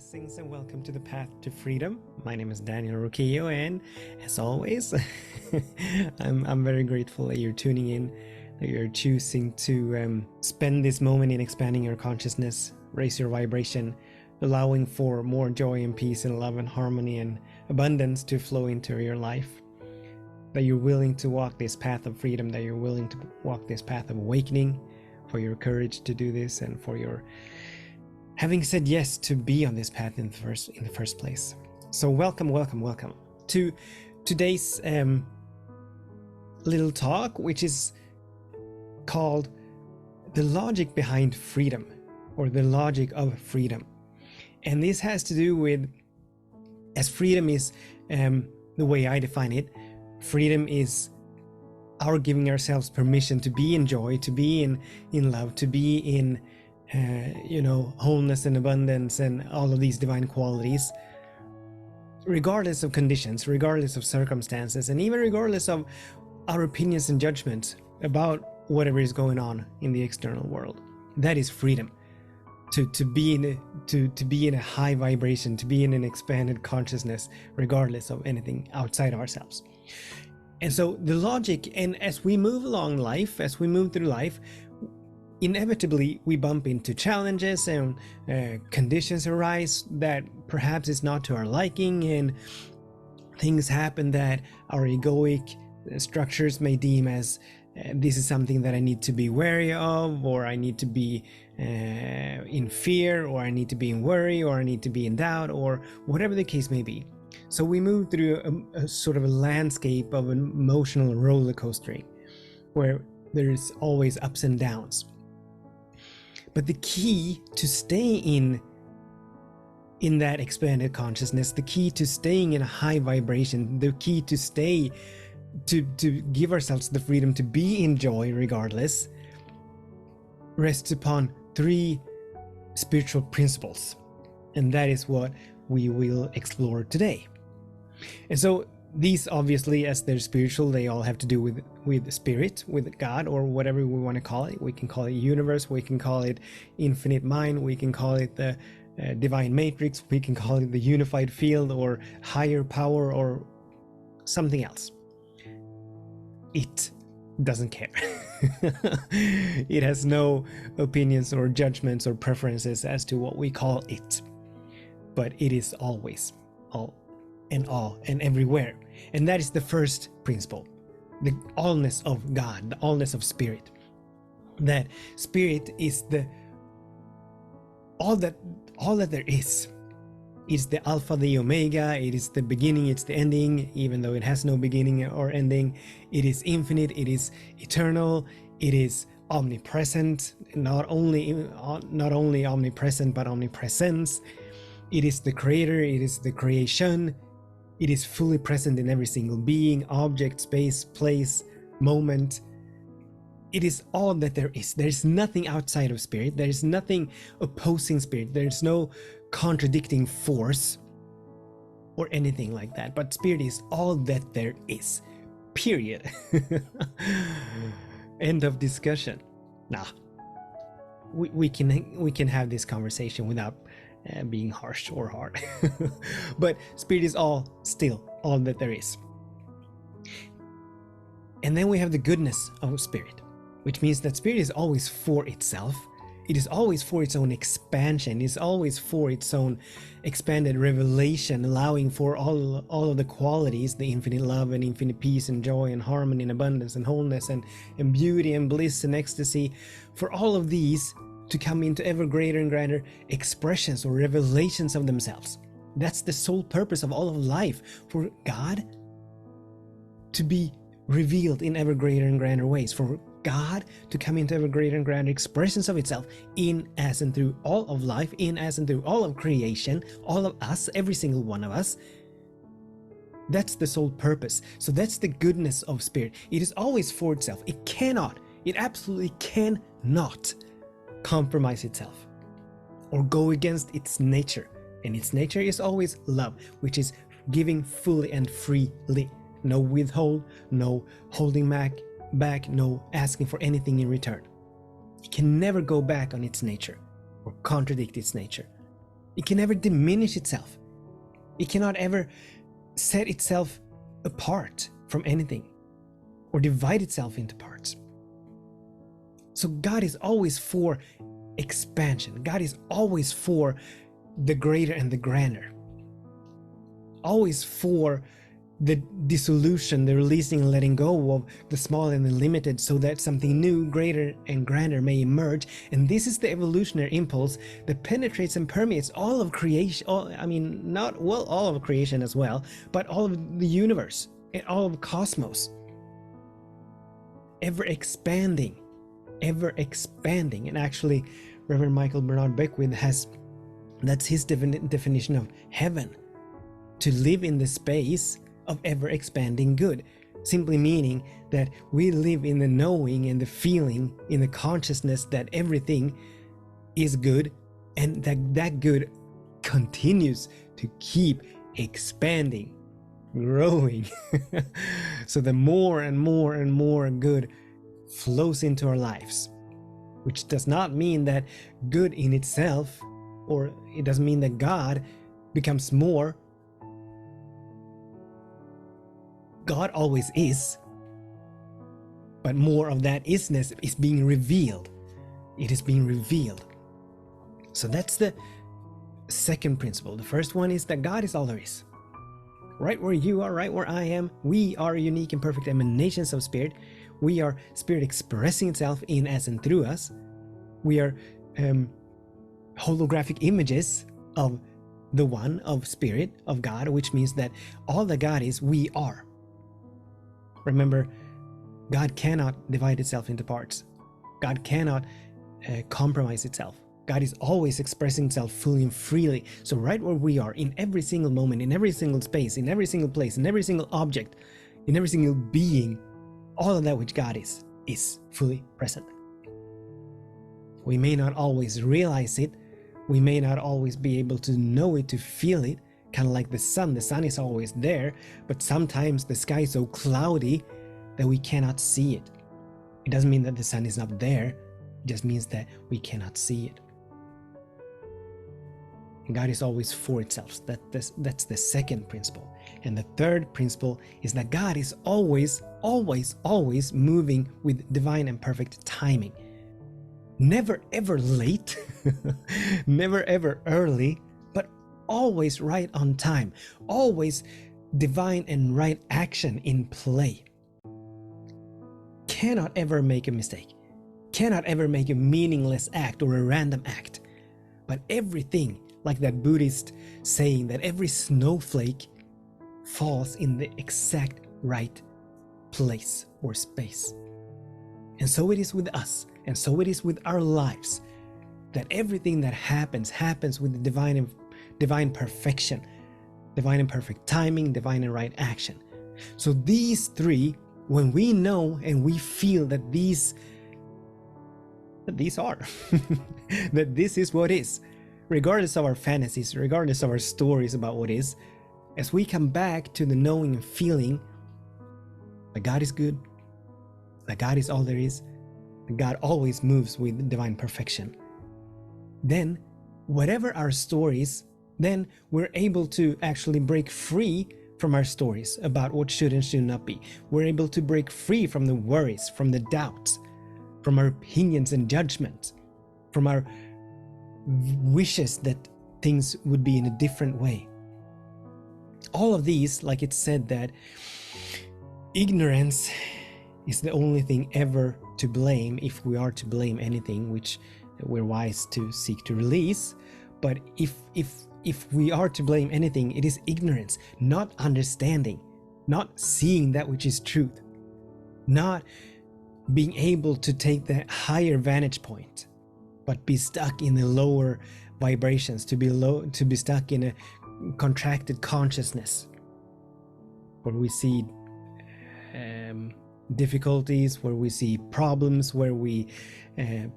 Blessings and welcome to the Path to Freedom. My name is Daniel Roquillo, and as always, I'm very grateful that you're tuning in, that you're choosing to spend this moment in expanding your consciousness, raise your vibration, allowing for more joy and peace and love and harmony and abundance to flow into your life. That you're willing to walk this path of freedom, that you're willing to walk this path of awakening, for your courage to do this, and for your having said yes to be on this path in the first place. So welcome to today's little talk, which is called the logic behind freedom, or the logic of freedom. And this has to do with, as freedom is the way I define it, freedom is our giving ourselves permission to be in joy, to be in love, to be in wholeness and abundance and all of these divine qualities, regardless of conditions, regardless of circumstances, and even regardless of our opinions and judgments about whatever is going on in the external world. That is freedom. To be in a high vibration, to be in an expanded consciousness, regardless of anything outside ourselves. And so the logic, and as we move along life, as we move through life, inevitably we bump into challenges and conditions arise that perhaps is not to our liking, and things happen that our egoic structures may deem as this is something that I need to be wary of, or I need to be in fear, or I need to be in worry, or I need to be in doubt, or whatever the case may be. So we move through a sort of a landscape of an emotional roller coastering where there's always ups and downs. But the key to stay in that expanded consciousness, the key to staying in a high vibration, the key to stay, to give ourselves the freedom to be in joy regardless, rests upon three spiritual principles. And that is what we will explore today. And so these, obviously, as they're spiritual, they all have to do with spirit, with God, or whatever we want to call it. We can call it universe, we can call it infinite mind, we can call it the divine matrix, we can call it the unified field, or higher power, or something else. It doesn't care. It has no opinions or judgments or preferences as to what we call it. But it is always all and everywhere. And that is the first principle, the allness of God, the allness of spirit. That spirit is all that there is. It's the alpha, the omega, it is the beginning, it's the ending, even though it has no beginning or ending. It is infinite, it is eternal, it is omnipresent, not only omnipresent, but omnipresence. It is the creator, it is the creation. It is fully present in every single being, object, space, place, moment. It is all that there is. There is nothing outside of spirit. There is nothing opposing spirit. There is no contradicting force or anything like that. But spirit is all that there is. Period. End of discussion. Nah. We can have this conversation without being harsh or hard. But spirit is still all that there is. And then we have the goodness of spirit, which means that spirit is always for itself. It is always for its own expansion. It is always for its own expanded revelation, allowing for all of the qualities, the infinite love and infinite peace and joy and harmony and abundance and wholeness and beauty and bliss and ecstasy, for all of these to come into ever greater and greater expressions or revelations of themselves. That's the sole purpose of all of life, for God to be revealed in ever greater and grander ways, for God to come into ever greater and grander expressions of itself in, as, and through all of life, in, as, and through all of creation, all of us, every single one of us. That's the sole purpose. So that's the goodness of spirit. It is always for itself. It absolutely cannot compromise itself or go against its nature. And its nature is always love, which is giving fully and freely. No withhold, no holding back, no asking for anything in return. It can never go back on its nature or contradict its nature. It can never diminish itself. It cannot ever set itself apart from anything or divide itself into parts. So God is always for expansion. God is always for the greater and the grander. Always for the dissolution, the releasing and letting go of the small and the limited, so that something new, greater and grander may emerge. And this is the evolutionary impulse that penetrates and permeates all of creation. Not all of creation as well, but all of the universe and all of cosmos. Ever expanding. And actually, Reverend Michael Bernard Beckwith that's his definition of heaven. To live in the space of ever expanding good, simply meaning that we live in the knowing and the feeling, in the consciousness that everything is good, and that good continues to keep expanding, growing. So the more and more and more good flows into our lives, which does not mean that good in itself, or it doesn't mean that God becomes more. God always is, but more of that isness is being revealed. It is being revealed. So that's the second principle. The first one is that God is all there is. Right where you are, right where I am, we are unique and perfect emanations of Spirit. We are Spirit expressing itself in us and through us. We are holographic images of the one, of Spirit, of God, which means that all that God is, we are. Remember, God cannot divide itself into parts. God cannot compromise itself. God is always expressing itself fully and freely. So right where we are, in every single moment, in every single space, in every single place, in every single object, in every single being, all of that which God is fully present. We may not always realize it. We may not always be able to know it, to feel it. Kind of like the sun. The sun is always there, but sometimes the sky is so cloudy that we cannot see it. It doesn't mean that the sun is not there. It just means that we cannot see it. And God is always for itself. That's the second principle. And the third principle is that God is always, always, always moving with divine and perfect timing. Never ever late, never ever early, but always right on time, always divine and right action in play. Cannot ever make a mistake, cannot ever make a meaningless act or a random act. But everything, like that Buddhist saying that every snowflake falls in the exact right place or space. And so it is with us, and so it is with our lives, that everything that happens with the divine perfection, divine and perfect timing, divine and right action. So these three, when we know and we feel that these are, that this is what is, regardless of our fantasies, regardless of our stories about what is, as we come back to the knowing and feeling that God is good, that God is all there is, that God always moves with divine perfection, then whatever our stories, then we're able to actually break free from our stories about what should and should not be. We're able to break free from the worries, from the doubts, from our opinions and judgments, from our wishes that things would be in a different way. All of these, like it's said that ignorance is the only thing ever to blame, if we are to blame anything, which we're wise to seek to release. But if we are to blame anything, it is ignorance, not understanding, not seeing that which is truth, not being able to take the higher vantage point, but be stuck in the lower vibrations, to be stuck in a contracted consciousness where we see difficulties, where we see problems, where we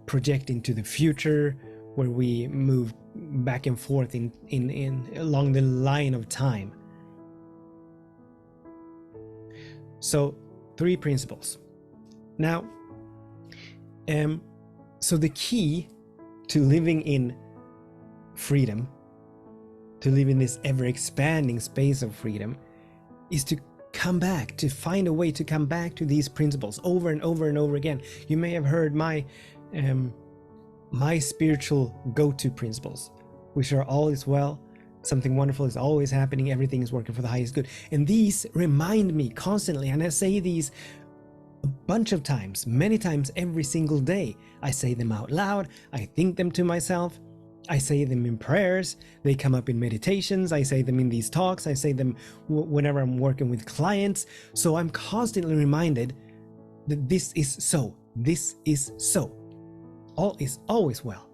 project into the future, where we move back and forth in along the line of time. So 3 principles. Now, so the key to living in freedom to live in this ever-expanding space of freedom is to come back, to find a way to come back to these principles over and over and over again. You may have heard my spiritual go-to principles, which are all is well, something wonderful is always happening, everything is working for the highest good. And these remind me constantly, and I say these a bunch of times, many times every single day. I say them out loud, I think them to myself, I say them in prayers, they come up in meditations, I say them in these talks, I say them whenever I'm working with clients. So I'm constantly reminded that this is so, this is so. All is always well.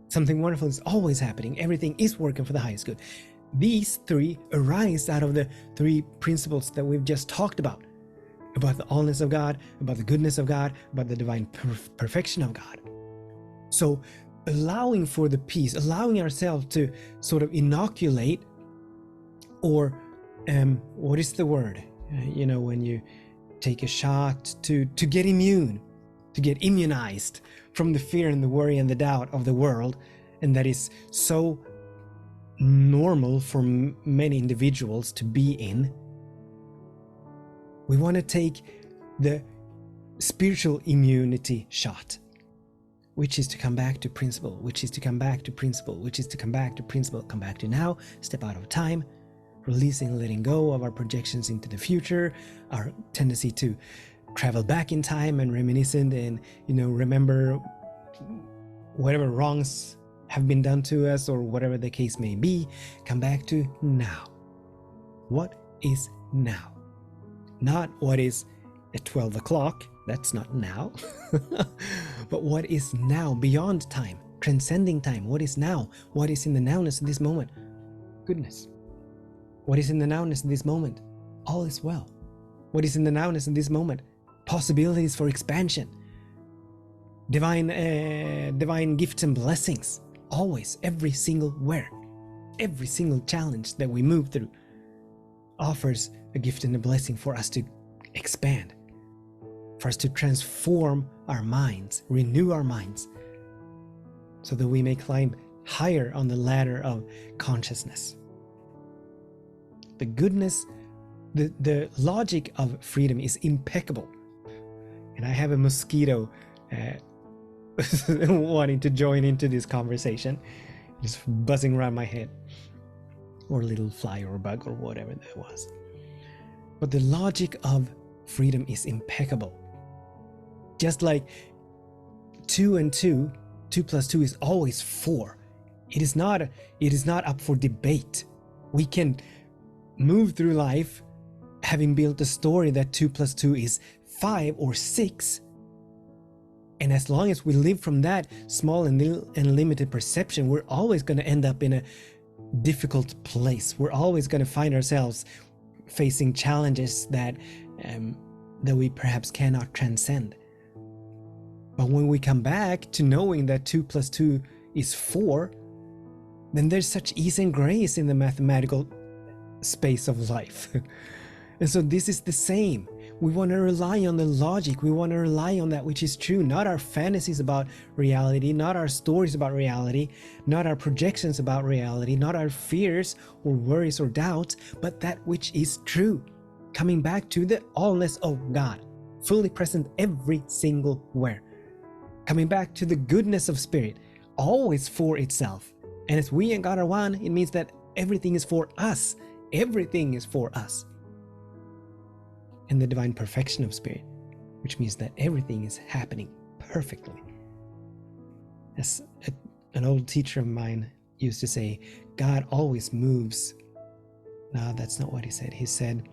Something wonderful is always happening. Everything is working for the highest good. These three arise out of the three principles that we've just talked about the allness of God, about the goodness of God, about the divine perfection of God. So allowing for the peace, allowing ourselves to sort of inoculate, or what is the word? When you take a shot to get immune, to get immunized from the fear and the worry and the doubt of the world, and that is so normal for many individuals to be in. We want to take the spiritual immunity shot, which is to come back to principle, which is to come back to principle, which is to come back to principle, come back to now, step out of time, releasing, letting go of our projections into the future, our tendency to travel back in time and reminiscent and, remember whatever wrongs have been done to us or whatever the case may be. Come back to now. What is now? Not what is at 12 o'clock. That's not now. But what is now, beyond time, transcending time? What is now? What is in the nowness of this moment? Goodness. What is in the nowness of this moment? All is well. What is in the nowness of this moment? Possibilities for expansion. Divine gifts and blessings. Always, every single where. Every single challenge that we move through offers a gift and a blessing for us to expand, for us to transform our minds, renew our minds, so that we may climb higher on the ladder of consciousness. The goodness, the logic of freedom is impeccable. And I have a mosquito wanting to join into this conversation, just buzzing around my head, or a little fly or bug or whatever that was. But the logic of freedom is impeccable. Just like 2 and 2 plus 2 is always 4. It is not up for debate. We can move through life having built a story that 2 plus 2 is 5 or 6. And as long as we live from that small and limited perception, we're always going to end up in a difficult place. We're always going to find ourselves facing challenges that we perhaps cannot transcend. But when we come back to knowing that 2 plus 2 is 4, then there's such ease and grace in the mathematical space of life. And so this is the same. We want to rely on the logic. We want to rely on that which is true, not our fantasies about reality, not our stories about reality, not our projections about reality, not our fears or worries or doubts, but that which is true. Coming back to the allness of God, fully present every single where. Coming back to the goodness of spirit, always for itself. And as we and God are one, it means that everything is for us. Everything is for us. And the divine perfection of spirit, which means that everything is happening perfectly. As an old teacher of mine used to say, God always moves. No, that's not what he said. He said,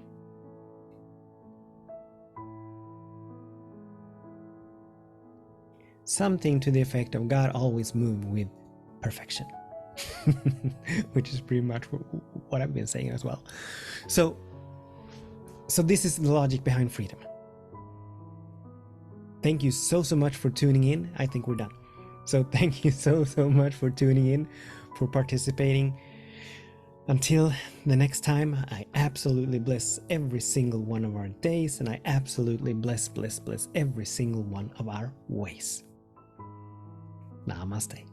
something to the effect of God always moves with perfection. Which is pretty much what I've been saying as well. So this is the logic behind freedom. Thank you so much for tuning in. I think we're done. So thank you so much for tuning in, for participating. Until the next time, I absolutely bless every single one of our days, and I absolutely bless every single one of our ways. Namaste.